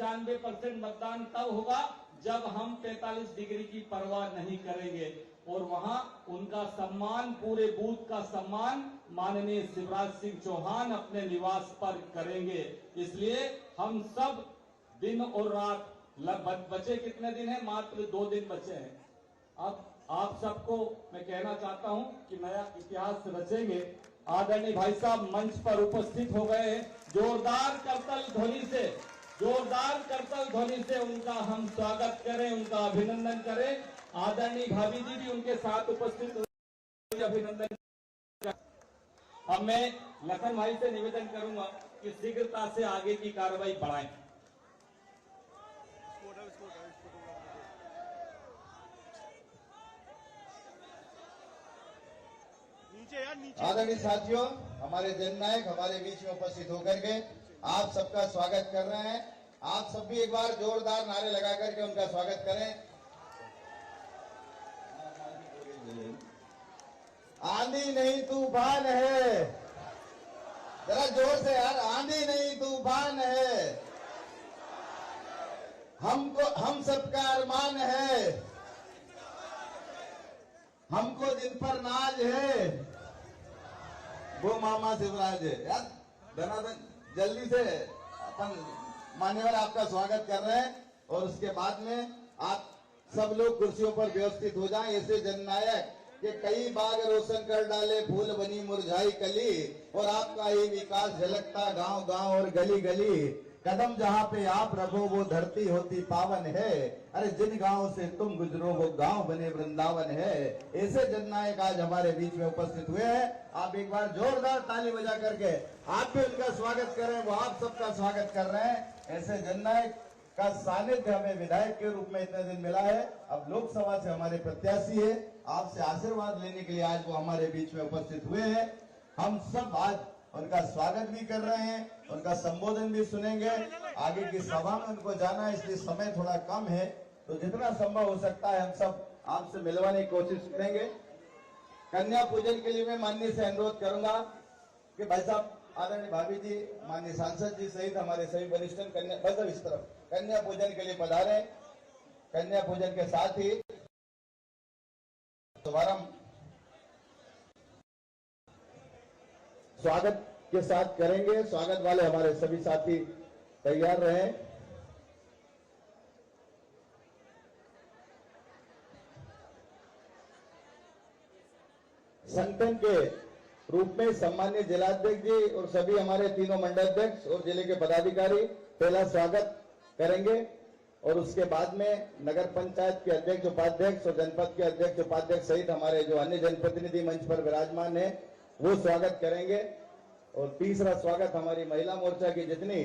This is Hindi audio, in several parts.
95% मतदान तब होगा जब हम 43 डिग्री की परवाह नहीं करेंगे और वहां उनका सम्मान, पूरे बूथ का सम्मान माननीय शिवराज सिंह चौहान अपने निवास पर करेंगे। इसलिए हम सब दिन और रात, बचे कितने दिन है? मात्र 2 दिन बचे हैं। अब आप सबको मैं कहना चाहता हूं कि नया इतिहास रचेंगे। आदरणीय भाई साहब मंच पर उपस्थित हो गए हैं। जोरदार करतल ध्वनि से उनका हम स्वागत करें, उनका अभिनंदन करें। आदरणीय भाभी जी भी उनके साथ उपस्थित हो, अभिनंदन। अब मैं लखन भाई से निवेदन करूंगा कि शीघ्रता से आगे की कार्रवाई बढ़ाएं। आदरणीय साथियों, हमारे जननायक हमारे बीच में उपस्थित होकर के आप सबका स्वागत कर रहे हैं। आप सब भी एक बार जोरदार नारे लगा करके उनका स्वागत करें। आंधी नहीं तूफान है, जरा जोर से यार, आंधी नहीं तूफान है, हम सबका अरमान है, हमको जिन पर नाज है वो मामा शिवराज है। यार धनाधन जल्दी से अपन मान्यवर आपका स्वागत कर रहे हैं और उसके बाद में आप सब लोग कुर्सियों पर व्यवस्थित हो जाएं। ऐसे जननायक के कई बाग रोशन कर डाले, फूल बनी मुरझाई कली, और आपका ही विकास झलकता गांव गांव और गली गली। कदम जहां पे आप रखो वो धरती होती पावन है, अरे जिन गांव से तुम गुजरो वो गांव बने वृंदावन है। ऐसे जननायक आज हमारे बीच में उपस्थित हुए हैं। आप एक बार जोरदार ताली बजा करके आप भी उनका स्वागत करें, वो आप सबका स्वागत कर रहे हैं। ऐसे जननायक का सानिध्य हमें विधायक के रूप में इतने दिन मिला है, अब लोकसभा से हमारे प्रत्याशी है। आपसे आशीर्वाद लेने के लिए आज वो हमारे बीच में उपस्थित हुए हैं। हम सब आज उनका स्वागत भी कर रहे हैं, उनका संबोधन भी सुनेंगे। आगे की सभा में उनको जाना है, इसलिए समय थोड़ा कम है, तो जितना संभव हो सकता है हम सब आपसे मिलवाने की कोशिश करेंगे। कन्या पूजन के लिए मैं माननीय से अनुरोध करूंगा कि भाई साहब, आदरणीय भाभी जी, माननीय सांसद जी सहित हमारे सभी वरिष्ठ कन्या बस इस तरफ कन्या पूजन के लिए पधारे। कन्या पूजन के साथ ही शुभारंभ स्वागत के साथ करेंगे। स्वागत वाले हमारे सभी साथी तैयार रहें। संगठन के रूप में सम्मानित जिलाध्यक्ष जी और सभी हमारे तीनों मंडलाध्यक्ष और जिले के पदाधिकारी पहला स्वागत करेंगे और उसके बाद में नगर पंचायत के अध्यक्ष उपाध्यक्ष और जनपद के अध्यक्ष उपाध्यक्ष सहित हमारे जो अन्य जनप्रतिनिधि मंच पर विराजमान है वो स्वागत करेंगे। और तीसरा स्वागत हमारी महिला मोर्चा की जितनी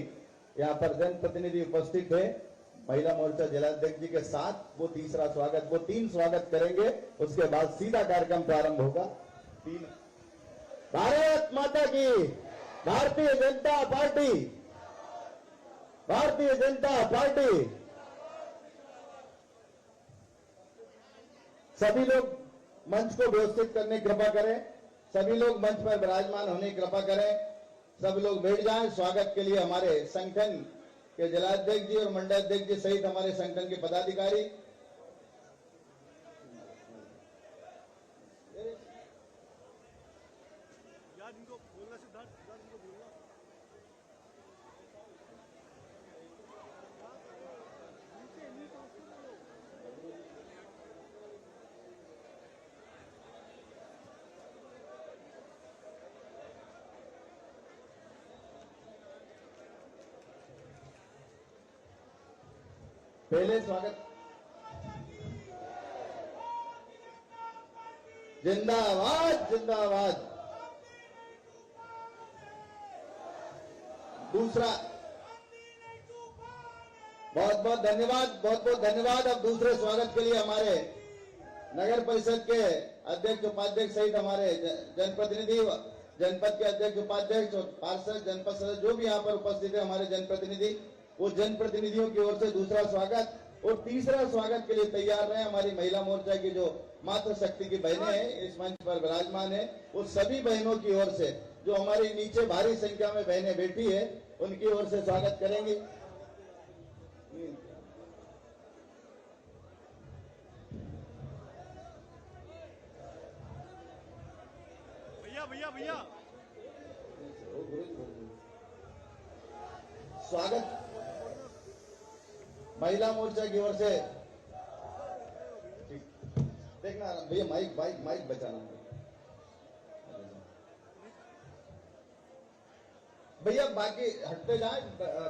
यहाँ पर जनप्रतिनिधि उपस्थित है, महिला मोर्चा जिलाध्यक्ष जी के साथ वो तीसरा स्वागत, वो 3 स्वागत करेंगे। उसके बाद सीधा कार्यक्रम प्रारंभ होगा। 3 भारत माता की, भारतीय जनता पार्टी, भारतीय जनता पार्टी। सभी लोग मंच को व्यवस्थित करने की कृपा करें, सभी लोग मंच पर विराजमान होने की कृपा करें, सब लोग बैठ जाएं। स्वागत के लिए हमारे संगठन के जिलाध्यक्ष जी और मंडलाध्यक्ष जी सहित हमारे संगठन के पदाधिकारी। पहले स्वागत, जिंदाबाद जिंदाबाद। दूसरा, बहुत बहुत धन्यवाद, बहुत बहुत धन्यवाद। अब दूसरे स्वागत के लिए हमारे नगर परिषद के अध्यक्ष उपाध्यक्ष सहित हमारे जनप्रतिनिधि, जनपद के अध्यक्ष उपाध्यक्ष और पार्षद, जनपद सदस्य जो भी यहाँ पर उपस्थित है हमारे जनप्रतिनिधि, वो जनप्रतिनिधियों की ओर से दूसरा स्वागत और तीसरा स्वागत के लिए तैयार रहे। हमारी महिला मोर्चा की जो मातृशक्ति की बहनें हैं इस मंच पर विराजमान है, वो सभी बहनों की ओर से जो हमारे नीचे भारी संख्या में बहनें बैठी है उनकी ओर से स्वागत करेंगे। भैया भैया स्वागत महिला मोर्चा की ओर से। देखना भैया, माइक माइक माइक बचाना भैया, बाकी हटते जाए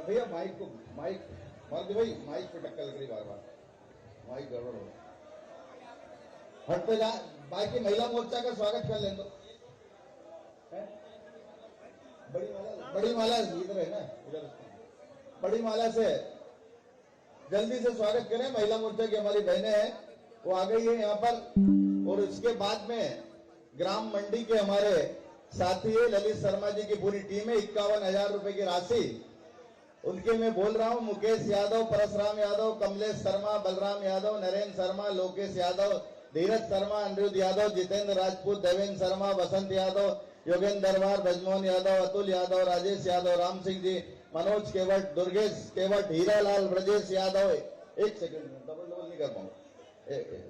भैया। माइक को माइक मार दे भाई, माइक पे टक्कर लग रही बार बार, माइक गड़बड़ हो। हटते जाए, बाकी महिला मोर्चा का स्वागत कर लें तो। बड़ी माला इधर है ना, इधर बड़ी माला से जल्दी से स्वागत करें। महिला मोर्चा की हमारी बहनें हैं, वो आ गई है यहाँ पर। और इसके बाद में ग्राम मंडी के हमारे साथी है ललित शर्मा जी की पूरी टीम है। 51,000 रुपए की राशि उनके मैं बोल रहा हूँ। मुकेश यादव, परशुराम यादव, कमलेश शर्मा, बलराम यादव, नरेंद्र शर्मा, लोकेश यादव, धीरज शर्मा, अनिरुद्ध यादव, जितेंद्र राजपूत, देवेंद्र शर्मा, वसंत यादव, योगेंद्र दरबार, ब्रजमोहन यादव, अतुल यादव, राजेश यादव, राम सिंह जी, मनोज केवट, दुर्गेश केवट, हीरालाल, ब्रजेश यादव। एक सेकंड डबल नहीं कर पाऊंगा।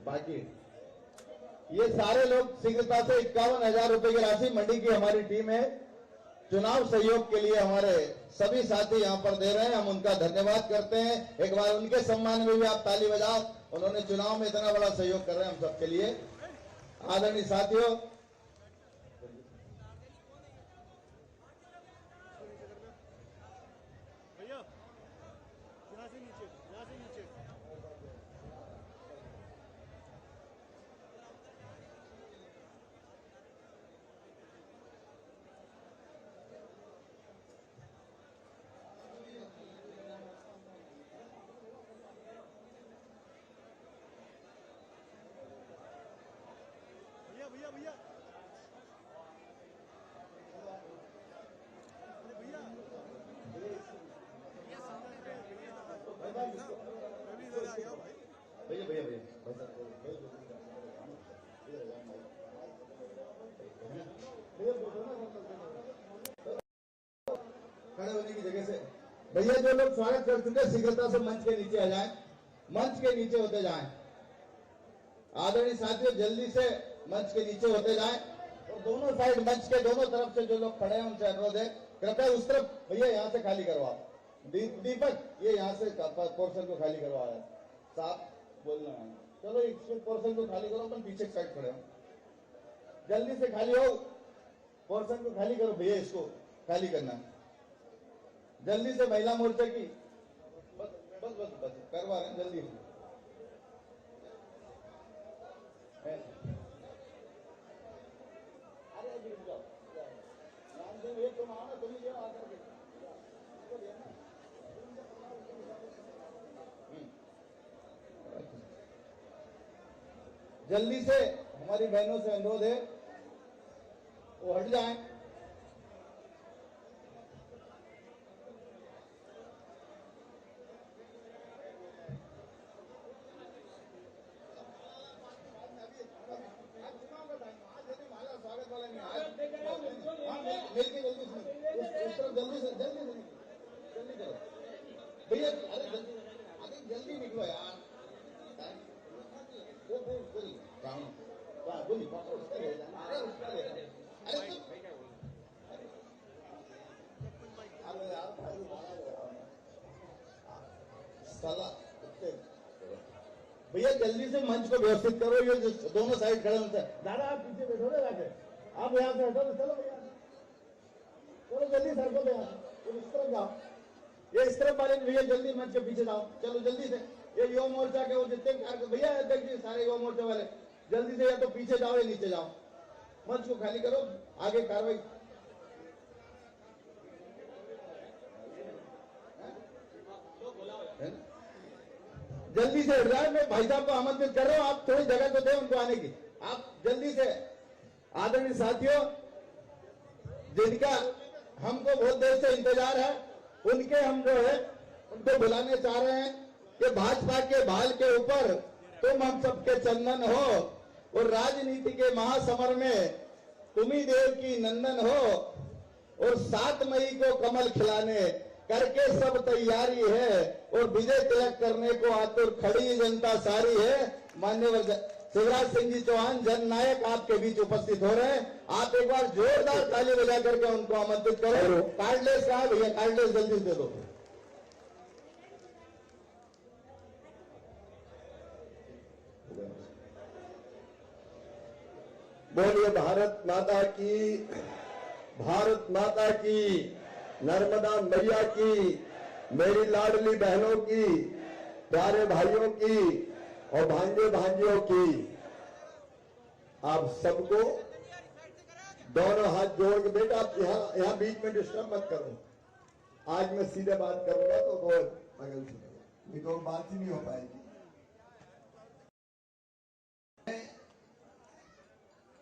बाकी ये सारे लोग शीघ्रता से 51,000 रुपए की राशि मंडी की हमारी टीम है चुनाव सहयोग के लिए हमारे सभी साथी यहाँ पर दे रहे हैं। हम उनका धन्यवाद करते हैं। एक बार उनके सम्मान में भी आप ताली बजाओ। उन्होंने चुनाव में इतना बड़ा सहयोग कर रहे हैं हम सबके लिए। आदरणीय साथियों, भैया यहाँ से नीचे, यहाँ से नीचे। भैया भैया भैया अरे भैया मैं भी इधर आ गया भाई। भैया भैया भैया खड़े होने की जगह से भैया जो लोग स्वागत कर चुके हैं शीघ्रता से मंच के नीचे आ जाएं, मंच के नीचे होते जाएं। आदरणीय साथियों, जल्दी से मंच के नीचे होते जाएं और दोनों साइड मंच के दोनों तरफ से जो लोग खड़े हैं उनसे अनुरोध है कृपया उस तरफ भैया यहाँ से खाली करवाओ। दीपक ये यहाँ से पोर्शन को खाली करवा रहा है साहब, बोलना है। चलो इस पोर्शन को खाली करो, अपन पीछे साइड खड़े हो, जल्दी से खाली हो। पोर्शन को खाली करो भैया, इसको खाली करना है जल्दी से। महिला मोर्चा की बस बस बस बस करवा रहे हैं जल्दी से। जल्दी से हमारी बहनों से अनुरोध है वो हट जाएं। मिलके जल्दी उस तरफ जल्दी से जल्दी करो भैया। अरे जल्दी निकलो यार। वो बोली उसका ले जाना। अरे उसका ले जाना। साला भैया जल्दी से मंच को व्यवस्थित करो। ये दोनों साइड खड़े होते हैं। दादा आप पीछे बैठो ना जाके, आप यहाँ से हटो। चलो भैया चलो जल्दी सड़कों पे इस तरफ जाओ। ये इस तरफ वाले भैया जल्दी मंच के पीछे जाओ। चलो जल्दी से। ये युवा मोर्चा के वो जितने भैया देखिए सारे युवा मोर्चा वाले जल्दी से या तो पीछे जाओ या नीचे जाओ। मंच को खाली करो, आगे कार्रवाई। जल्दी से हट जाए। मैं भाई साहब को आमंत्रित कर रहा हूं, आप थोड़ी जगह तो दें उनको आने की। आप जल्दी से। आदरणीय साथियों, जिनका हमको बहुत देर से इंतजार है उनके हम जो है उनको बुलाने चाह रहे हैं कि भाजपा के भाल के ऊपर तुम हम सबके चंदन हो और राजनीति के महासमर में तुम ही देव की नंदन हो और 7 मई को कमल खिलाने करके सब तैयारी है और विजय तिलक करने को आतुर खड़ी जनता सारी है। मान्यवर शिवराज सिंह जी चौहान जननायक आपके बीच उपस्थित हो रहे हैं। आप एक बार जोरदार ताली बजा करके उनको आमंत्रित करो। कार्डलेस कहा भैया, कार्डलेस जल्दी दे दो। बोलिए भारत माता की, भारत माता की, नर्मदा मैया की, मेरी लाडली बहनों की, प्यारे भाइयों की और भांजे भांजियों की, आप सबको दोनों हाथ जोड़ के, बेटा आप यहाँ बीच में डिस्टर्ब मत करो। आज मैं सीधे बात करूंगा तो बहुत बगल से नहीं तो बात ही नहीं हो पाएगी।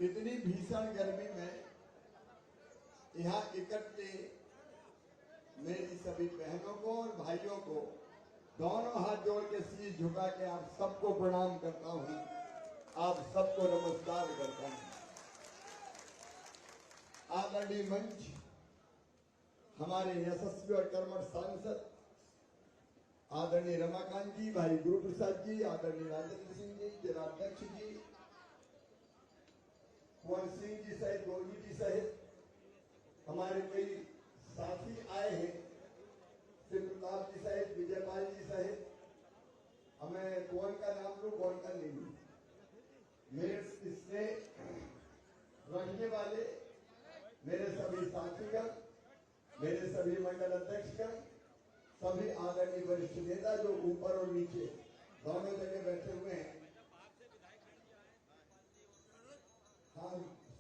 इतनी भीषण गर्मी में यहाँ इकट्ठे मेरी सभी बहनों को और भाइयों को दोनों हाथ जोड़ के शीश झुका के आप सबको प्रणाम करता हूँ, आप सबको नमस्कार करता हूँ। आदरणीय मंच, हमारे यशस्वी और कर्मठ सांसद आदरणीय रमाकांत जी, भाई गुरु प्रसाद जी, आदरणीय राजेंद्र सिंह जी, जिलाध्यक्ष जी, कुंवर सिंह जी सहित, गोगी जी सहित हमारे कई साथी आए हैं, शिव प्रताप जी सहित, विजयपाल जी सहित, हमें कौन का नाम लूं कौन का नहीं लूं। मेरे इससे रखने वाले मेरे सभी साथीगण, मेरे सभी मंडल अध्यक्षगण, सभी आदरणीय वरिष्ठ नेता जो ऊपर और नीचे दोनों जगह बैठे हुए हैं, हाँ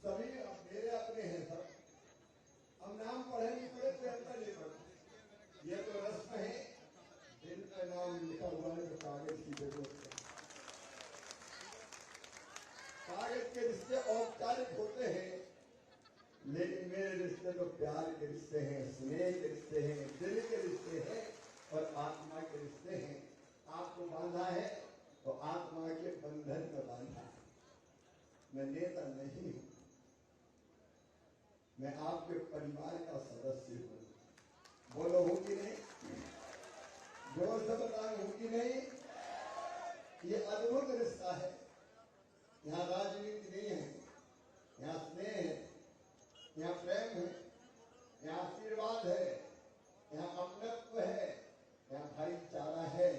सभी मेरे अपने हैं सब। हम नाम पढ़े नहीं पढ़े तो अंतर नहीं पढ़े, ये तो रस्म है, दिल पे नाम लिखा हुआ है तो कागज की जरूरत है। कागज के रिश्ते औपचारिक होते हैं, लेकिन मेरे रिश्ते तो प्यार के रिश्ते हैं, स्नेह के रिश्ते हैं, दिल के रिश्ते हैं और आत्मा के रिश्ते हैं। आपको बांधा है तो आत्मा के बंधन में बांधा है। मैं नेता नहीं हूं, मैं आपके परिवार का सदस्य हूं। बोलो हूं कि नहीं? जोर से बताएं हूं कि नहीं? ये अद्भुत रिश्ता है। यहाँ राजनीति नहीं है, यहाँ स्नेह है, यहाँ प्रेम है, यहाँ आशीर्वाद है, यहाँ अपनत्व है, यहाँ भाईचारा है,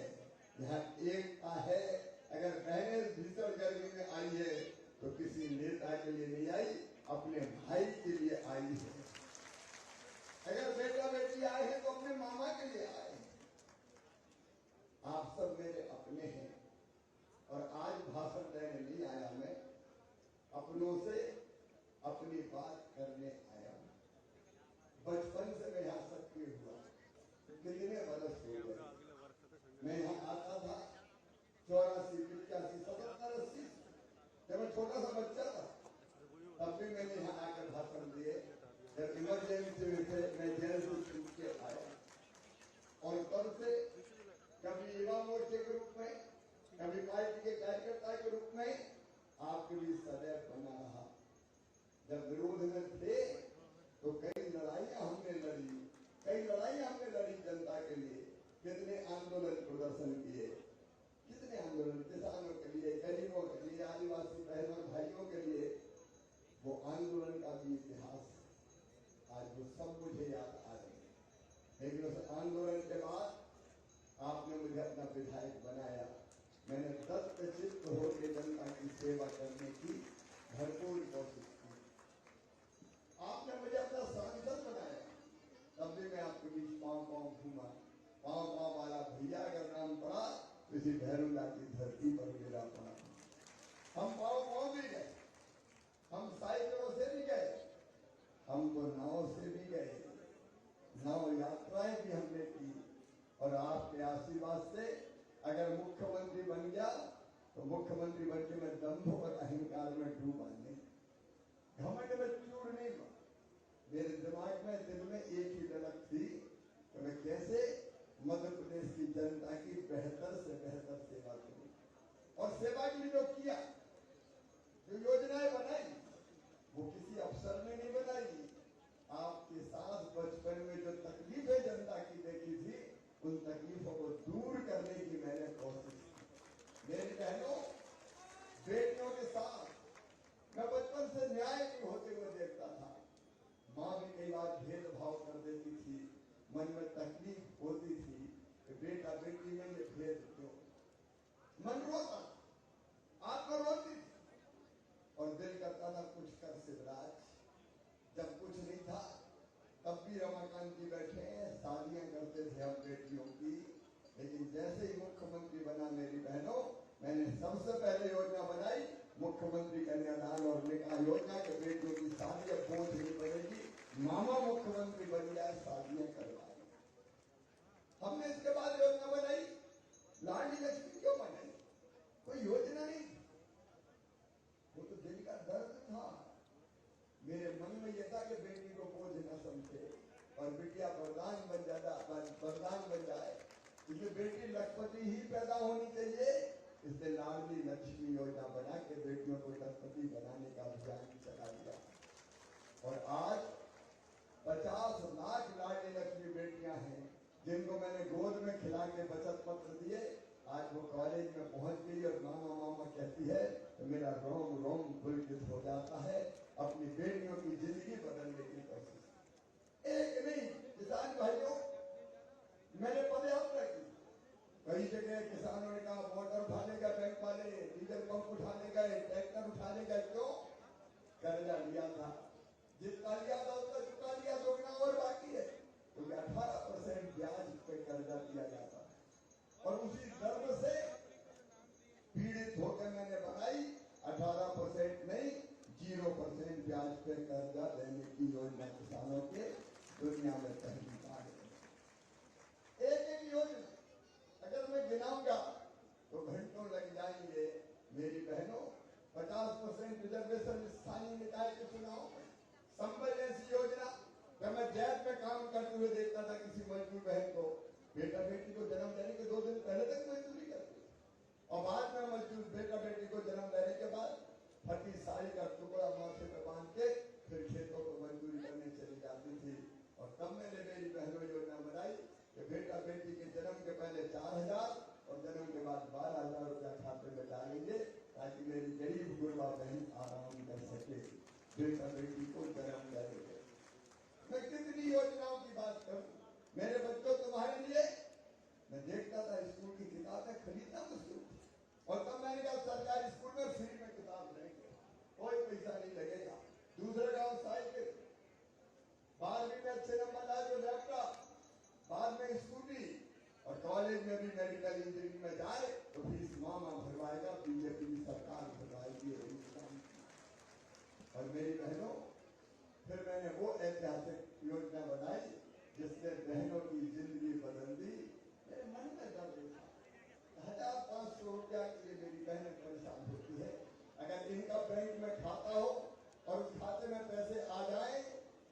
यहाँ एकता है। अगर बहनें भीषण गर्मी में आई है तो किसी नेता के लिए नहीं आई, अपने भाई के लिए आई है। अगर बेटा बेटी आए हैं तो अपने मामा के लिए आए हैं। आप सब मेरे अपने हैं और आज भाषण देने नहीं आया, मैं अपनों से अपनी बात करने आया हूं। बचपन से मैं यहाँ सक्रिय हुआ, कितने बरस हो गए मैं यहाँ आता था, 84, 85, 77, 80, जब मैं छोटा सा बच्चा था तब भी मैंने यहाँ आकर भाषण दिए। जब इमरजेंसी में थे मैं जेल से छूट के आया और तब से कभी युवा मोर्चे के रूप में, कभी पार्टी के कार्यकर्ता के रूप में आपके लिए सदैव बना रहा। जब विरोध में थे तो कई लड़ाइयां हमने लड़ी, कई लड़ाइयां हमने लड़ी जनता के लिए। कितने आंदोलन प्रदर्शन किए, कितने आंदोलन किसानों के लिए, गरीबों के लिए, आदिवासी बहनों भाइयों के लिए। वो आंदोलन का भी इतिहास आज वो सब मुझे याद आ रहे हैं। लेकिन उस आंदोलन के बाद आपने मुझे अपना विधायक बनाया। मैंने दत्तचित्त होकर जनता की सेवा करने की भरपूर कोशिश की। आपने मुझे अपना सांसद बनाया, तब भी मैं आपके बीच पांव पांव घूमा। पांव पांव वाला भैया अगर नाम पड़ा तो इसी भैरूला की धरती पर मेरा पड़ा। हम पांव पांव भी गए, हम साइकिलों से भी गए, हम तो नाव से भी गए, नाव यात्राएं भी हमने की। और आपके आशीर्वाद से अगर मुख्यमंत्री बन गया तो मुख्यमंत्री बन के मैं दंभ और अहंकार में डूबा नहीं, घमंड में चूर नहीं हुआ। मेरे दिमाग में, दिल में एक ही ललक थी कि मैं कैसे मध्य प्रदेश की जनता की बेहतर से बेहतर सेवा करूं। और सेवा के लिए जो किया, जो योजनाएं बनाई, वो किसी अफसर ने नहीं बनाई। आपके साथ बचपन में जो तकलीफें जनता की देखी थी, उन तकलीफों को दूर करने की मैंने कोशिश की। मेरी बहनों बेटियों में ये भेद क्यों? मन रोता, आत्मा रोती और दिल करता था कुछ कर शिवराज। जब कुछ नहीं था तब भी रमाकांत जी बैठे हैं, शादियां करते थे हम बेटियों की, लेकिन जैसे ही मुख्यमंत्री बना मेरी बहनों, मैंने सबसे पहले योजना बनाई मुख्यमंत्री कन्यादान और निकाह योजना के बेटियों की शादी अब बोझ नहीं पड़ेगी, मामा मुख्यमंत्री बन जाए, शादियां करवाए। हमने इसके बाद योजना बनाई लाडली लक्ष्मी। क्यों बनाई? कोई योजना नहीं, वो तो दिल का दर्द था। मेरे मन में यह था कि बेटी को बोझ न समझे और बिटिया वरदान बन जाए। इसलिए बेटी लखपति ही पैदा होनी चाहिए, इसलिए लाडली लक्ष्मी योजना बना के बेटियों को लखपति बनाने का अभियान चला दिया। और आज 50 लाख लाडली लक्ष्मी बेटियां हैं जिनको मैंने गोद में खिला के बचत पत्र दिए। आज वो कॉलेज में पहुंच गई और मामा मामा कहती है तो मेरा रोम रोम पुलकित हो जाता है। अपनी बेटियों की जिंदगी बदलने की कोशिश। एक नहीं, किसान भाइयों, मैंने पदयात्रा की, कई जगह किसानों ने कहा मोटर उठा लेगा बैंक वाले, डीजल पंप उठा लेगा, ट्रैक्टर उठा लेगा। क्यों? कर्जा लिया था, जितना लिया था उसका चुका लिया, दोगुना और बाकी है, क्योंकि 18% ब्याज पे कर्जा दिया जाता है। और उसी दर्द से पीड़ित होकर मैंने बनाई 18% नहीं 0% ब्याज पे कर्जा देने की योजना किसानों के दुनिया में पहली बार है। एक एक योजना अगर मैं गिनाऊंगा तो घंटों लग जाएंगे। मेरी बहनों, 50% रिजर्वेशन स्थानीय निकाय के चुनाव में, संबल ऐसी योजना। जब मैं जैत में काम करते हुए देखता था किसी मजदूर बहन को, बेटा बेटी को जन्म देने के 2 दिन पहले तक मजदूरी करती, और बाद में मजदूर बेटा बेटी को जन्म देने के बाद फटी साड़ी का टुकड़ा माथे पे बांध के फिर खेतों को मजदूरी करने चली जाती थी। और तब मैंने मेरी बहनों योजना बनाई कि बेटा बेटी के जन्म के पहले 4000 और जन्म के बाद 12000 रुपया खाते में डालेंगे, ताकि मेरी गरीब गुरबा बहन आराम कर सके बेटा बेटी को जन्म देने। मैं कितनी योजनाओं की बात करूं। मेरे बच्चों तुम्हारे लिए मैं देखता था स्कूल की किताबें खरीदना मुश्किल थी, और तब मैंने कहा सरकारी स्कूल में फ्री में किताब लेंगे, कोई पैसा नहीं लगेगा। दूसरे गांव साइकिल, 12वीं में अच्छे नंबर लाए तो लैपटॉप, बाद में स्कूटी, और कॉलेज में भी मेडिकल इंजीनियरिंग में जाए तो फीस मामा भरवाएगा, बीजेपी की सरकार भरवाएगी। और मेरी बहनों, फिर मैंने वो ऐतिहासिक योजना बनाई जिसने बहनों की जिंदगी बदल दी। मेरे मन में दर्द था, 1500 रुपया के लिए मेरी बहन परेशान होती है। अगर इनका बैंक में खाता हो और उस खाते में पैसे आ जाए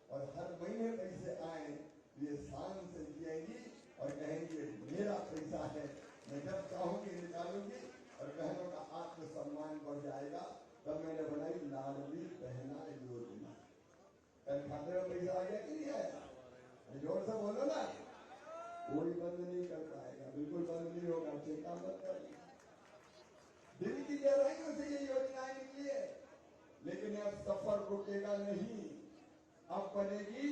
और हर महीने पैसे आए, ये शान से जिएंगी और कहेंगी मेरा पैसा है, मैं जब चाहूंगी निकालूंगी, और बहनों का आत्मसम्मान बढ़ जाएगा। तब मैंने बनाई लाडली बहना योजना। कल खाते में पैसा आ गया कि नहीं आया? जोर से बोलो ना। कोई बंद नहीं कर पाएगा, बिल्कुल बंद नहीं होगा, चिंता मत कर। दिल की गहराइयों से ये योजनाएं निकली है, लेकिन अब सफर रुकेगा नहीं। अब बनेगी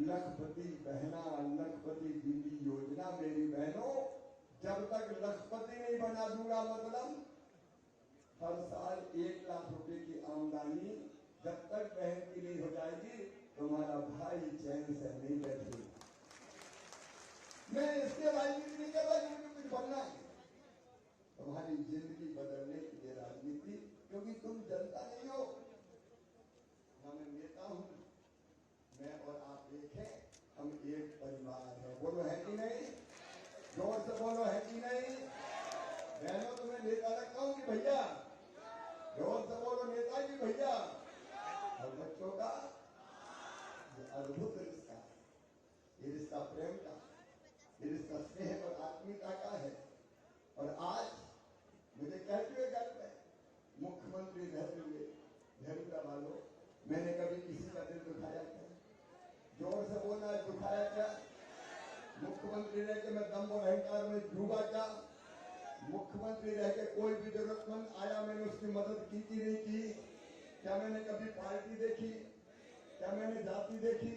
लखपति बहना, लखपति दीदी योजना। मेरी बहनों, जब तक लखपति नहीं बना दूंगा, मतलब हर साल 1 लाख रुपए की आमदनी जब तक बहन की नहीं हो जाएगी, तुम्हारा भाई चैन से नहीं बैठेगा। मैं इसके राजनीति नहीं कर रहा कि मुझे कुछ बनना है, तुम्हारी जिंदगी बदलने की ये राजनीति, क्योंकि तुम जनता नहीं हो, ना मैं नेता हूं। मैं और आप एक है, हम एक परिवार है। बोलो है कि नहीं? जोर से बोलो है कि नहीं? बहनों, तुम्हें नेता लगता हूं कि भैया? जोर से बोलो नेता जी भैया। और बच्चों का ये अद्भुत रिश्ता, ये रिश्ता प्रेम का, ये रिश्ता स्नेह और आत्मीयता का है। और आज मुझे कहते हुए गर्व है, मुख्यमंत्री रहते हुए झंडा वालों, मैंने कभी किसी का दिल दुखाया क्या? जोर से बोलना, दुखाया क्या? मुख्यमंत्री रह के मैं दम और अहंकार में डूबा क्या? मुख्यमंत्री रह के कोई भी जरूरतमंद आया, मैंने उसकी मदद की कि नहीं की? क्या मैंने कभी पार्टी देखी? क्या मैंने जाति देखी?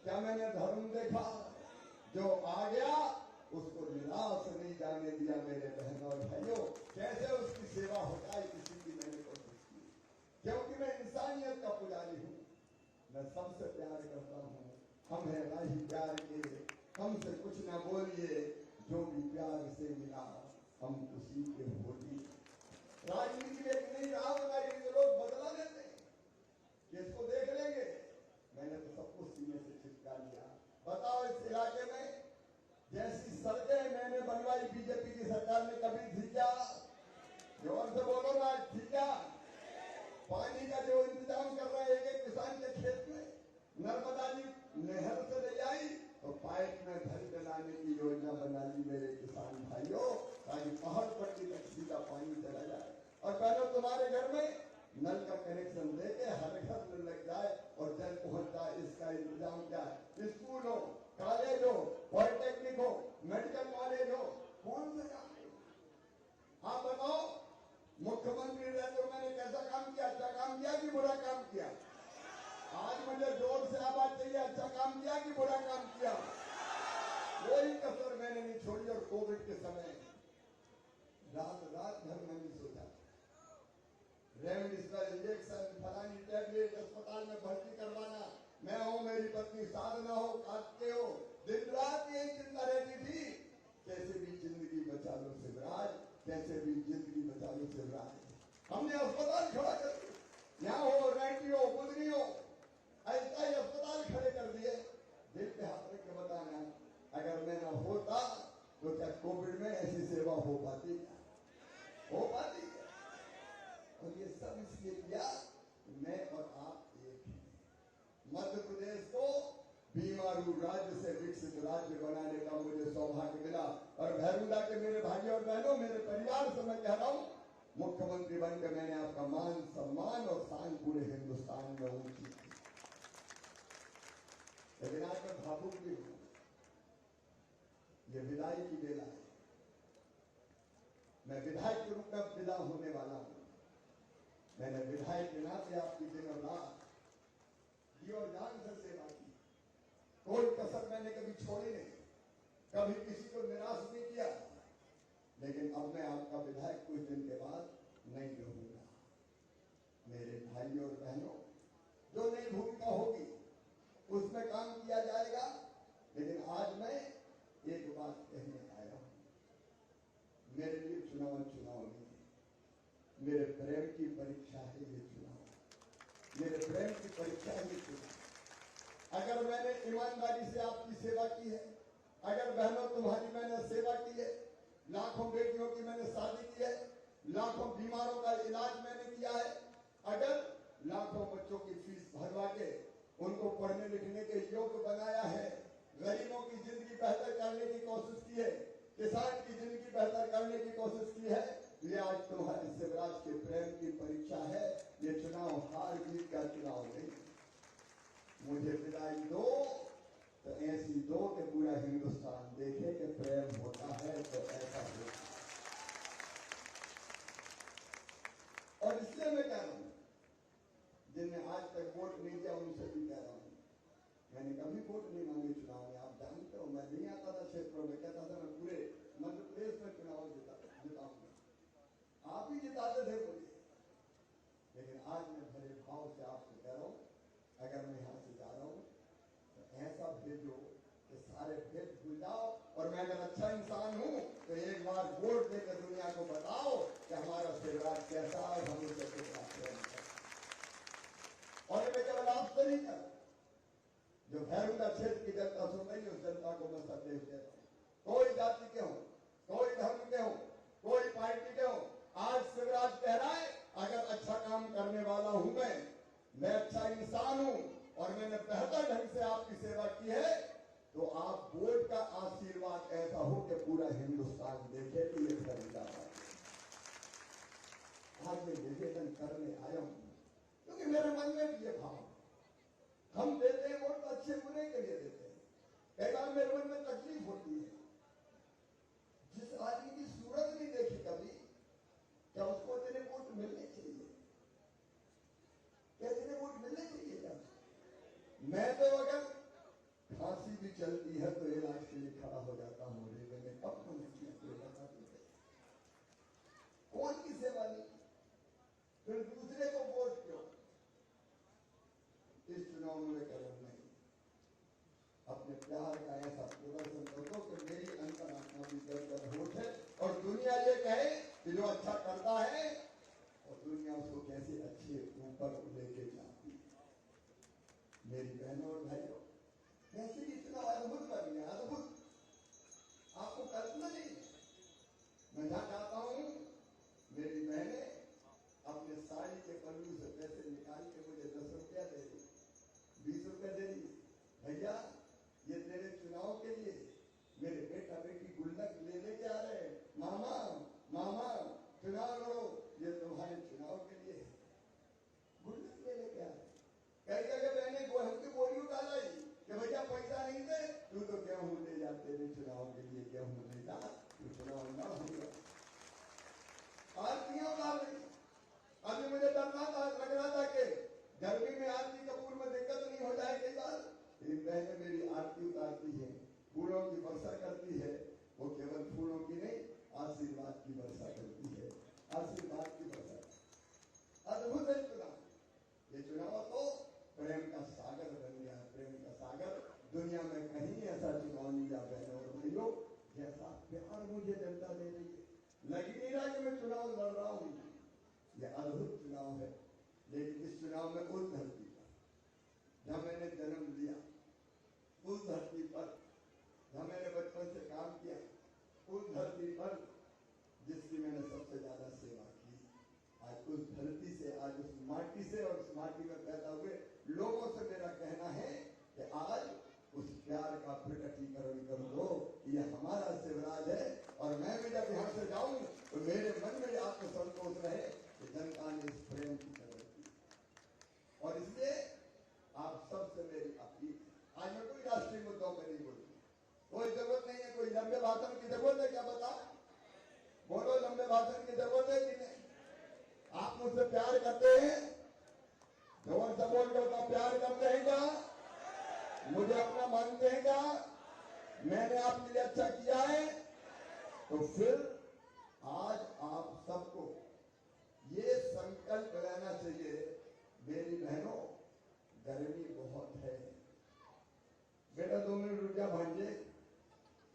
क्या मैंने धर्म देखा? जो आ गया उसको निराश नहीं जाने मेरे बहनों और भाइयों, कैसे उसकी सेवा हो जाए इसी की मैंने कोशिश की, क्योंकि मैं इंसानियत का पुजारी हूँ। मैं सबसे प्यार करता हूँ, हम है राही प्यार के, हमसे कुछ ना बोलिए, जो भी प्यार से मिला हम उसी के होली। राजनीति में नहीं रहा, राजनीति लोग बदला देते हैं, किसको देख लेंगे। मैंने तो सबको सीने से चिपका लिया। बताओ इस इलाके में जैसी सड़कें मैंने बनवाई बीजेपी की सरकार ने कभी थी क्या? जोर से बोलो ना, थी क्या? पानी का जो इंतजाम कर रहे हैं एक एक किसान के खेत में, नर्मदा जी नहर से ले आई तो पाइप में भर डलाने की योजना बना ली मेरे किसान भाइयों, ताकि पहाड़ पर की तक सीधा पानी चला जाए। और पहले तुम्हारे घर में नल का कनेक्शन देके हर घर में लग जाए और जल पहुंच जाए, इसका इंतजाम क्या है? स्कूल हो, कॉलेज हो, पॉलिटेक्निक हो, मेडिकल कॉलेज हो, कौन सा काम? आप बताओ, मुख्यमंत्री रहे तो मैंने कैसा काम किया? अच्छा काम किया कि बुरा काम किया? आज मुझे जोर से आवाज चाहिए, अच्छा काम किया कि बुरा काम किया? कोई कसर मैंने नहीं छोड़ी। और कोविड के समय रात रात भर मैंने सोचा, रेमडेसिविर इंजेक्शन, फलानी टैबलेट, अस्पताल में भर्ती करवाना, मैं हूं, मेरी पत्नी साधना हो, कार्तिके हो, दिन रात यही चिंता रहती थी, कैसे भी जिंदगी बचा लो शिवराज, कैसे भी जिंदगी बचा लो शिवराज। हमने अस्पताल खड़ा कर दिया, यहाँ हो, रैंटी हो, बुधनी हो, ऐसा ही अस्पताल खड़े कर दिए। दिल पे हाथ रख के बताना, अगर मैं न होता तो क्या कोविड में ऐसी सेवा हो पाती? हो पाती? और ये सब इसलिए किया, मैं और आप एक हैं। मध्य प्रदेश को बीमारू राज्य से विकसित राज्य बनाने का मुझे सौभाग्य मिला। और भैरूदा के मेरे भाइयों और बहनों, मेरे परिवार से मैं कह रहा हूं, मुख्यमंत्री बनकर मैंने आपका मान सम्मान और शान पूरे हिंदुस्तान में ऊंची की। लेकिन आज मैं भावुक भी हूं, ये विदाई की बेला है। मैं विधायक के रूप में विदा होने वाला हूं। मैंने विधायक के नाते आपकी दिन और रात जी और जान से सेवा की, कोई कसर मैंने कभी छोड़ी नहीं, कभी किसी को निराश नहीं किया। लेकिन अब मैं आपका विधायक कुछ दिन के बाद नहीं रहूंगा। मेरे भाइयों और बहनों, जो नई भूमिका होगी उसमें काम किया जाएगा। लेकिन आज मैं एक बात कहने आया हूं, मेरे लिए चुनाव नहीं है, मेरे प्रेम की परीक्षा है ये चुनाव। मेरे प्रेम की परीक्षा है ये चुनाव। अगर मैंने ईमानदारी से आपकी सेवा की है, अगर बहनों तुम्हारी मैंने सेवा की है, लाखों बेटियों की मैंने शादी की है, लाखों बीमारों का इलाज मैंने किया है, अगर लाखों बच्चों की फीस भरवा के उनको पढ़ने लिखने के योग्य बनाया है, गरीबों की जिंदगी बेहतर करने की कोशिश की है, किसान की जिंदगी बेहतर करने की कोशिश की है, ये आज तुम्हारे शिवराज के प्रेम की परीक्षा है। ये चुनाव हार जीत का चुनाव नहीं। मुझे विदाई दो तो ऐसी दो कि पूरा हिंदुस्तान देखे कि प्रेम होता है तो ऐसा होता है। और इसलिए मैं कह रहा हूं, जिनने आज तक वोट नहीं दिया उनसे भी कह रहा हूं, मैंने कभी वोट नहीं मांगे चुनाव में। आप जानते हो, मैं नहीं आता था क्षेत्रों में, कहता था मैं पूरे मध्य प्रदेश में चुनाव जिताऊंगा, आप ही जिताते थे मुझे। लेकिन आज मैं भरे भाव से आपसे कह रहा हूं, अगर मैं यहां से जा रहा हूं तो ऐसा भेजो कि सारे भेद भूल जाओ। और मैं अगर अच्छा इंसान हूं तो एक बार वोट देकर दुनिया को बताओ कि हमारा शिवराज कैसा है, हम उसे कितना प्रेम करते। और मैं केवल आपसे नहीं कर, जो भैरूदा क्षेत्र की जनता सुन रही है उस जनता को मैं संदेश देता हूं। कोई जाति के हो, कोई धर्म के हो, कोई पार्टी के हो, आज शिवराज कह रहा है अगर अच्छा काम करने वाला हूं मैं अच्छा इंसान हूं और मैंने बेहतर ढंग से आपकी सेवा की है, तो आप वोट का आशीर्वाद ऐसा हो कि पूरा हिंदुस्तान देखे कि ये फरीदाबाद है। आज मैं निवेदन करने आया हूं क्योंकि मेरे मन में भी ये भाव, हम देते हैं वोट अच्छे बुरे के लिए देते हैं। कई बार मेरे मन में तकलीफ होती है, जिस आदमी की सूरत नहीं देखी कभी, क्या उसको तेरे वोट मिलने चाहिए? क्या तेरे वोट मिलने चाहिए? क्या मैं तो अगर फांसी भी चलती है तो इलाज के लिए खड़ा हो जाता हूँ। रेलवे में कब मैंने किया कोई बता दीजिए। जो अच्छा करता है और दुनिया उसको कैसे अच्छे ऊपर लेके जाती है। मेरी बहनों और भाइयों, कैसे इतना अद्भुत बन गया, अद्भुत, आपको कल्पना नहीं है। मैं जहां जाता हूं, मेरी बहनें अपने साड़ी के पल्लू से पैसे निकाल के मुझे 10 रुपया दे दी, 20 रुपया दे दी, भैया ये तेरे चुनाव के लिए, मेरे बेटा बेटी गुल्लक ले लेके आ रहे हैं, मामा मामा चुनाव लड़ो, ये तुम्हारे चुनाव के लिए है, गुल्लक ले लेके आ रहे। कई जगह बहने गेहूं की बोरी उठा लाई कि भैया पैसा नहीं दे, तू तो गेहूं ले जाते थे चुनाव के लिए, गेहूं ले जा, तू चुनाव ना होगा। आरतियां उतार रही। अभी मुझे डरना था, लग रहा था कि गर्मी में आरती कपूर में दिक्कत नहीं हो जाए कई बार, लेकिन बहने मेरी आरती उतारती है, फूलों की वर्षा करती है। वो केवल फूलों की नहीं, आशीर्वाद की वर्षा करती है, आशीर्वाद की वर्षा। अद्भुत है चुनाव, ये चुनाव तो प्रेम का सागर बन गया, प्रेम का सागर। दुनिया में कहीं ऐसा चुनाव नहीं जा, बहनों और भाइयों, जैसा प्यार मुझे जनता दे रही है। लग नहीं रहा कि मैं चुनाव लड़ रहा हूं, यह अद्भुत चुनाव है। लेकिन इस चुनाव में उस धरती पर जहां मैंने जन्म लिया, उस धरती पर जहां मैंने बचपन से काम किया, उस धरती पर जिसकी मैंने सबसे ज्यादा सेवा की, आज उस धरती से, आज उस माटी से और उस माटी में पैदा हुए लोगों से मेरा कहना है कि आज उस प्यार का प्रकटीकरण कर दो। ये हमारा शिवराज है, और मैं भी जब यहाँ से जाऊं तो मेरे मन में आत्मसंतोष रहे कि जनता ने इस प्रेम की कदर की। और इसलिए आप सबसे मेरी अपील, आज मैं कोई राष्ट्रीय मुद्दों पर नहीं बोलूंगा, कोई जरूरत नहीं है, कोई लंबे भाषण की जरूरत है क्या, बता बोलो, लंबे भाषण की जरूरत है कि नहीं? आप मुझसे प्यार करते हैं, जोर से बोल के बता, प्यार करते हैं क्या? मुझे अपना मानते हैं क्या? मैंने आपके लिए अच्छा किया है? तो फिर आज आप सबको ये संकल्प लेना चाहिए, मेरी बहनों गर्मी बहुत है, बेटा 2 मिनट रुक जा भांजे,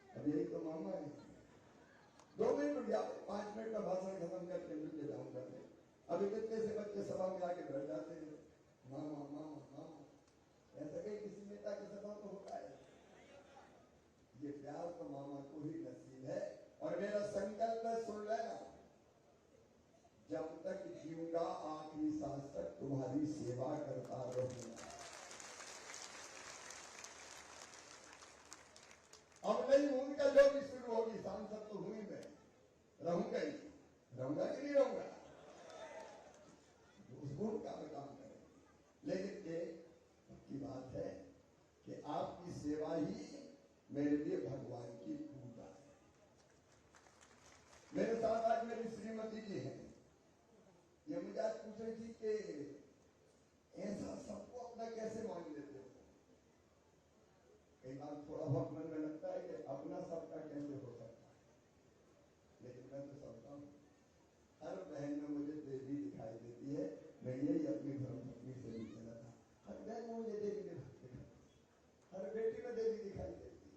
अब यही तो मामा है, 2 मिनट रुक जा, 5 मिनट का भाषण खत्म करके मिलते जाऊंगा मैं। अभी कितने से बच्चे सभा में आके बैठ जाते हैं, मामा मामा मामा, ऐसा कहीं किसी नेता की सभा में होता है? ये प्यार तो मामा को ही नसीब है। और मेरा संकल्प है, सुन लेना, जब तक जीऊंगा आखिरी सांस तक तुम्हारी सेवा करता रहूंगा। अब नहीं उनका जो भी शुरू होगी, सांसद तो हुई मैं, रहूंगा ही, रहूंगा कि नहीं रहूंगा, उस गुण का मैं काम करेंगे। लेकिन एक की बात है कि आपकी सेवा ही मेरे लिए भगवान की पूजा है। मेरे साथ आज मेरी श्रीमती जी हैं, ये मुझे आज पूछ रही थी कि ऐसा सबको अपना कैसे मान लेते हो। कई बार थोड़ा बहुत मन में लगता है कि अपना सबका कैसे हो सकता है, लेकिन मैं तो समझता हूं हर बहन में मुझे देवी दिखाई देती है। मैं यही अपनी धर्मपत्नी से भी कहना था, हर बहन में मुझे देवी दिखाई, हर बेटी में देवी दिखाई देती है।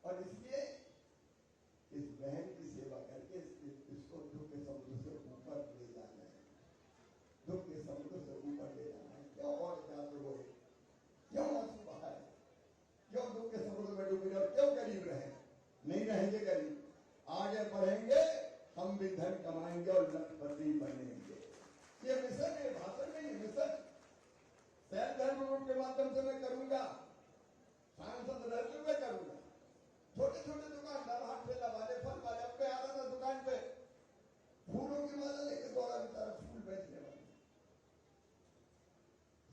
और इसलिए इस बहन की सेवा करके इसको दुख के समुद्र से ऊपर ले जाना है, दुख के समुद्र से ऊपर ले जाना है। क्यों और जाते हुए, क्यों आंसू बहाए, क्यों दुख के समुद्र में डूबे रहे, क्यों गरीब रहे? नहीं रहेंगे गरीब, आगे बढ़ेंगे, हम भी धन कमाएंगे और लखपति बनेंगे। ये मिशन है, भाषण नहीं, मिशन सेल्फ धर्म ग्रुप के माध्यम से मैं करूंगा, सांसद रहते हुए करूंगा। छोटे छोटे दुकानदार, हाथ ठेला वाले, फल वाले, अब मैं आ रहा था दुकान पे, फूलों की माला लेके दौड़ा बेचारा, फूल बेचने वाले,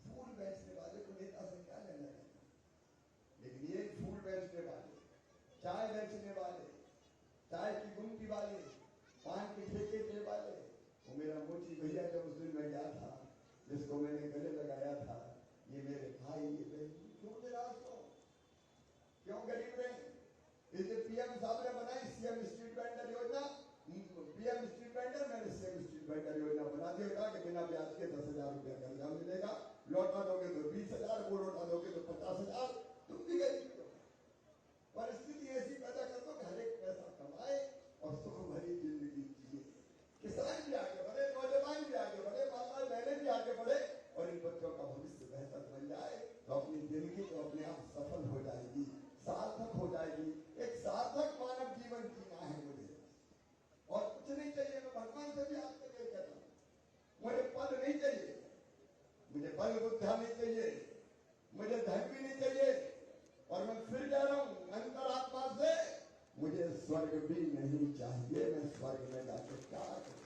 फूल बेचने वाले को नेता से क्या लेना है? लेकिन ये फूल बेचने वाले, चाय बेचने वाले, चाय की गुमटी वाले, पान के ठेके के वाले, वो मेरा मोची भैया जब उस दिन मैं गया था, जिसको मैंने गले लगाया था, ये मेरे भाई, ये बहन, क्यों निराश हो, क्यों गरीब रहे? इसे पीएम साहब ने बनाई सीएम स्ट्रीट वेंडर योजना, पीएम स्ट्रीट वेंडर, मैंने सीएम स्ट्रीट वेंडर योजना बना दिया कि बिना ब्याज के 10,000 रुपया कर्जा मिलेगा, लौटा दोगे तो 20,000, वो लौटा दोगे तो 50,000, तुम भी गरीब हो। परिस्थिति ऐसी पैदा कर दो कि हर एक पैसा कमाए और सुख भरी जिंदगी जिए। किसान बुद्धा नहीं चाहिए, मुझे धन भी नहीं चाहिए, और मैं फिर कह रहा हूं अंतरात्मा से मुझे स्वर्ग भी नहीं चाहिए। मैं स्वर्ग में जाके क्या करूं?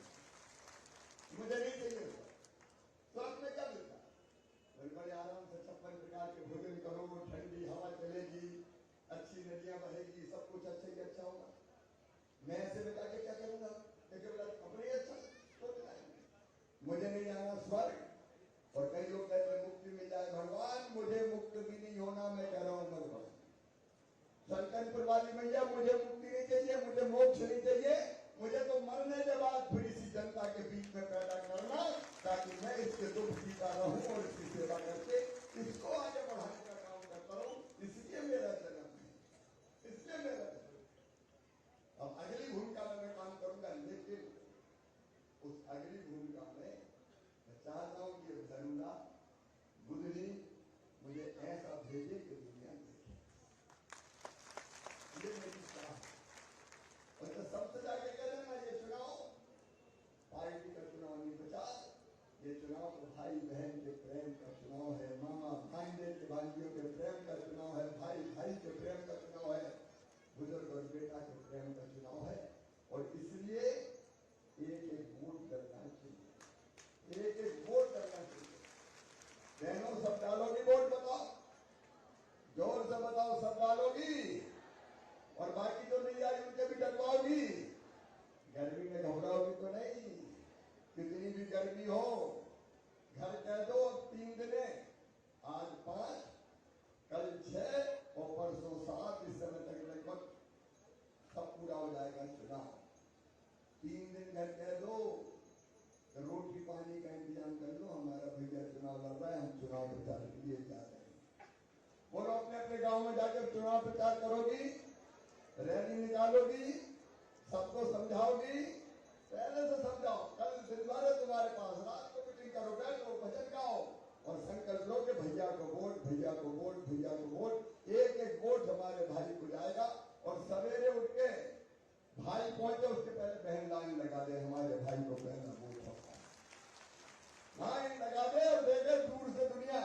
मुझे नहीं चाहिए स्वर्ग में क्या मिलता? बड़े आराम से 56 प्रकार के भोजन करो, ठंडी हवा चलेगी, अच्छी नदियां बहेगी, सब कुछ अच्छा ही अच्छा होगा। मैं ऐसे में जाके क्या करूंगा? अपने अच्छा तो मुझे नहीं जाना स्वर्ग। और कई लोग कहते हैं मुक्ति मिल जाए। भगवान मुझे मुक्त भी नहीं होना, मैं कह रहा हूं भगवान शंकरपुर वाली मैया मुझे मुक्ति नहीं चाहिए, मुझे मोक्ष नहीं चाहिए, मुझे तो मरने के बाद फिर इसी जनता के बीच में पैदा करना, ताकि मैं इसके दुख सीखा रहूं और इसकी सेवा करके इसको आगे बढ़ाने का काम करता रहूं। इसलिए मेरा जन्म है, इसलिए मेरा जन्म। अब अगली भूमिका में मैं काम करूंगा, लेकिन उस अगली भूमिका में मैं चाहता हूं कि जरूरा बुद्ध जी मुझे ऐसा भेजे कि दुनिया देखे। ये मेरी सलाह है। और तो सबसे जाके कह देना ये चुनाव पार्टी का चुनाव नहीं बचा, ये चुनाव तो भाई बहन के प्रेम का चुनाव है, मामा भांजे के भांजियों के प्रेम का चुनाव है, भाई भाई के प्रेम का चुनाव है, बुजुर्ग और बेटा के प्रेम का चुनाव है। और इसलिए एक एक वोट करना चाहिए, एक एक वोट करना चाहिए। बहनों सब डालोगी वोट? बताओ, जोर से बताओ, सब डालोगी? और बाकी जो नहीं आई उनके भी डरवाओगी? गर्मी में घबराओगी तो नहीं? कितनी भी गर्मी हो घर कह दो 3 दिन, आज 5, कल 6 और परसों 7, इस समय तक लगभग सब पूरा हो जाएगा चुनाव। 3 दिन घर कह दो, रोटी पानी का इंतजाम कर लो, हमारा भैया चुनाव लड़ रहा है, हम चुनाव प्रचार के लिए जा रहे हैं। बोलो अपने अपने गांव में जाकर चुनाव प्रचार करोगी, रैली निकालोगी, सबको समझाओगी? पहले से समझाओ, कल दिनवारे तुम्हारे पास, रात को मीटिंग करो, बैठो, भजन गाओ और संकल्प लो कि भैया को वोट, भैया को वोट, भैया को वोट। एक एक वोट हमारे भाई को जाएगा। और सवेरे उठ के भाई पहुंचे उसके पहले बहन लाइन लगा दे, हमारे भाई को पहला वोट होता है, लाइन लगा दे और देखे दूर से दुनिया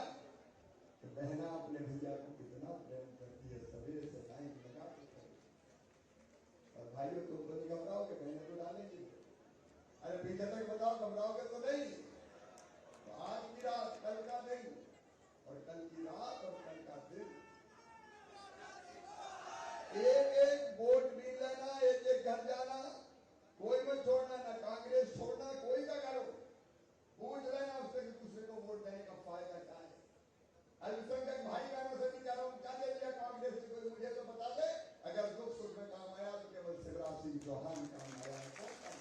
कि बहना अपने भैया को कितना प्रेम करती है। सवेरे से लाइन लगा के और भाइयों तुम तो नहीं घबराओगे, बहने तो डालेंगे। अरे पीछे तक बताओ, घबराओगे तो नहीं? तो आज की रात, कल का दिन, और कल की रात और कल का दिन, एक एक वोट भी लेना, एक एक घर जाना, कोई मत छोड़ना, ना कांग्रेस छोड़ना, कोई का करो, पूछ लेना उससे कि दूसरे को वोट देने का फायदा क्या है। अल्पसंख्यक भाई बहनों से भी कह रहा हूं, क्या दे दिया कांग्रेस से? कोई मुझे तो बता दे। अगर दुख सुख में काम आया तो केवल शिवराज सिंह चौहान काम आया है। कौन काम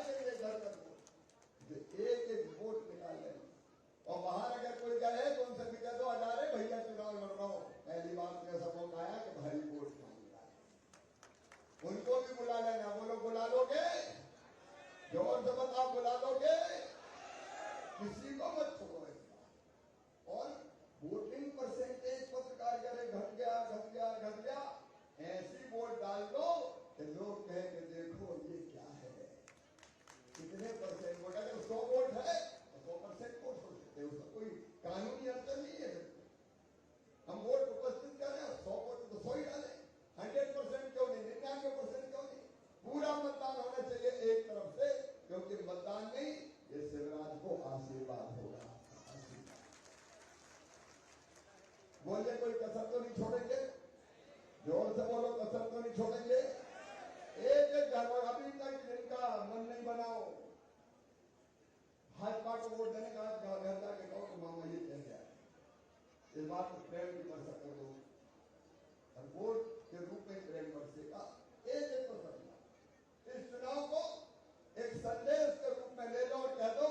चाहिए? घर का वोट, एक एक वोट निकाल लेना। और बाहर अगर कोई कहे तो उनसे भी कह दो, हजारे भैया चुनाव लड़ रहा हूं, पहली बार में ऐसा मौका आया कि भाई वोट मांग रहा है, उनको भी बुला लेना। बोलो बुला लोगे? जोर से बताओ, बुला लोगे? किसी को मत छोड़ो। और वोटिंग परसेंटेज पत्रकार करे घट गया, घट गया, घट गया, ऐसी वोट डाल दो कि लोग कहे कि देखो ये क्या है, कितने परसेंट वोट। अगर 100 वोट है तो 100% वोट हो सकते हैं, उसका कोई कानूनी अड़चन नहीं है। हम वोट उपस्थित कर रहे हैं, 100 वोट तो 100 ही डाले, 100% क्यों नहीं, 99% क्यों नहीं? पूरा मतदान होना चाहिए एक तरफ से, क्योंकि मतदान नहीं, ये शिवराज को आशीर्वाद होगा। बोलिए, कोई कसर तो नहीं छोड़ेंगे? जोर से बोलो, कसर तो नहीं छोड़ेंगे? एक एक घर पर अभी तक जिनका मन नहीं बनाओ भाजपा को वोट देने का, घर जाके कहो कि मामा ये कह गया, इस बात को प्रेम भी कर सकते हो और वोट के रूप में प्रेम बरसेगा। एक एक को समझना, इस चुनाव को एक संदेश के रूप में ले लो और कह दो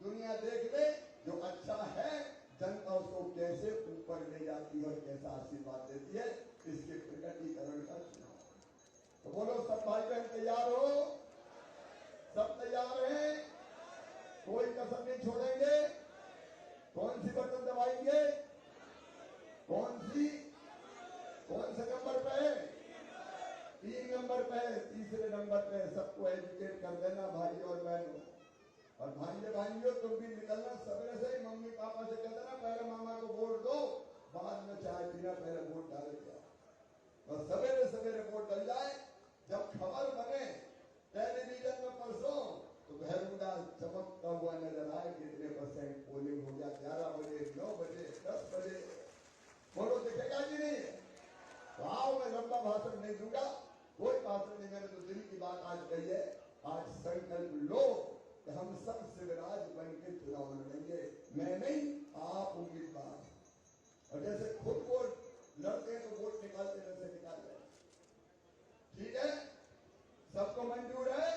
दुनिया देख ले, जो अच्छा है जनता उसको कैसे ऊपर ले जाती है और कैसा आशीर्वाद देती है, इसके प्रकटीकरण का चुनाव। तो बोलो सब भाई बहन तैयार हो? सब तैयार हैं? कोई कसर नहीं छोड़ेंगे? कौन सी बटन दबाएंगे? कौन सी? कौन से नंबर पे? 3 नंबर पे, तीसरे नंबर पे सबको एजुकेट कर देना भाई और बहनों। और भाइयों तुम भी निकलना सवेरे से ही मम्मी पापा से कहते ना पहले मामा को वोट दो, बाद में चाय पीना, पहले वोट डाल दिया। और सवेरे सवेरे वोट डल जाए, जब खबर बने टेलीविजन में परसों, तो भैरूदास चमकता हुआ नजर आए कितने परसेंट पोलिंग हो गया, 11 बजे, 9 बजे, 10 बजे, बोलो दिखेगा कि नहीं? तो आओ, मैं लंबा भाषण नहीं दूंगा, कोई भाषण नहीं, मैंने तो दिल की बात आज कही है। आज संकल्प लो कि हम सब शिवराज बन के चुनाव लड़ेंगे, मैं नहीं, आप उम्मीदवार। और जैसे खुद वोट लड़ते हैं तो वोट निकालते वैसे निकाल रहे, ठीक है? सबको मंजूर है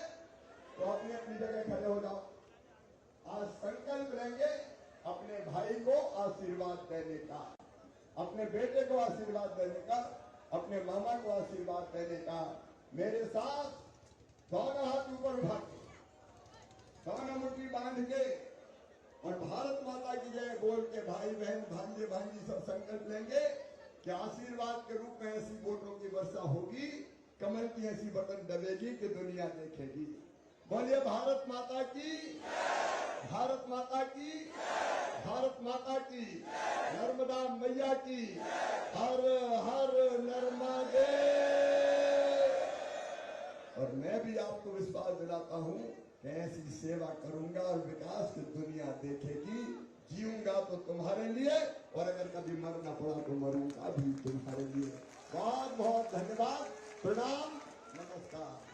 तो अपनी अपनी जगह खड़े हो जाओ। आज संकल्प लेंगे अपने भाई को आशीर्वाद देने का, अपने बेटे को आशीर्वाद देने का, अपने मामा को आशीर्वाद देने का। मेरे साथ दोनों हाथ ऊपर उठा के, दोनों मुट्ठी बांध के और भारत माता की जय बोल के भाई बहन भांजे भांजी सब संकल्प लेंगे कि आशीर्वाद के रूप में ऐसी वोटों की वर्षा होगी, कमल की ऐसी बटन दबेगी कि दुनिया देखेगी। बोलिए भारत माता की, भारत माता की, भारत माता की, नर्मदा मैया की, हर हर नर्मदे। और मैं भी आपको विश्वास दिलाता हूं कि ऐसी सेवा करूंगा और विकास की दुनिया देखेगी। जीऊंगा तो तुम्हारे लिए, और अगर कभी मरना पड़ा तो मरूंगा भी तुम्हारे लिए। बहुत बहुत धन्यवाद, प्रणाम, नमस्कार।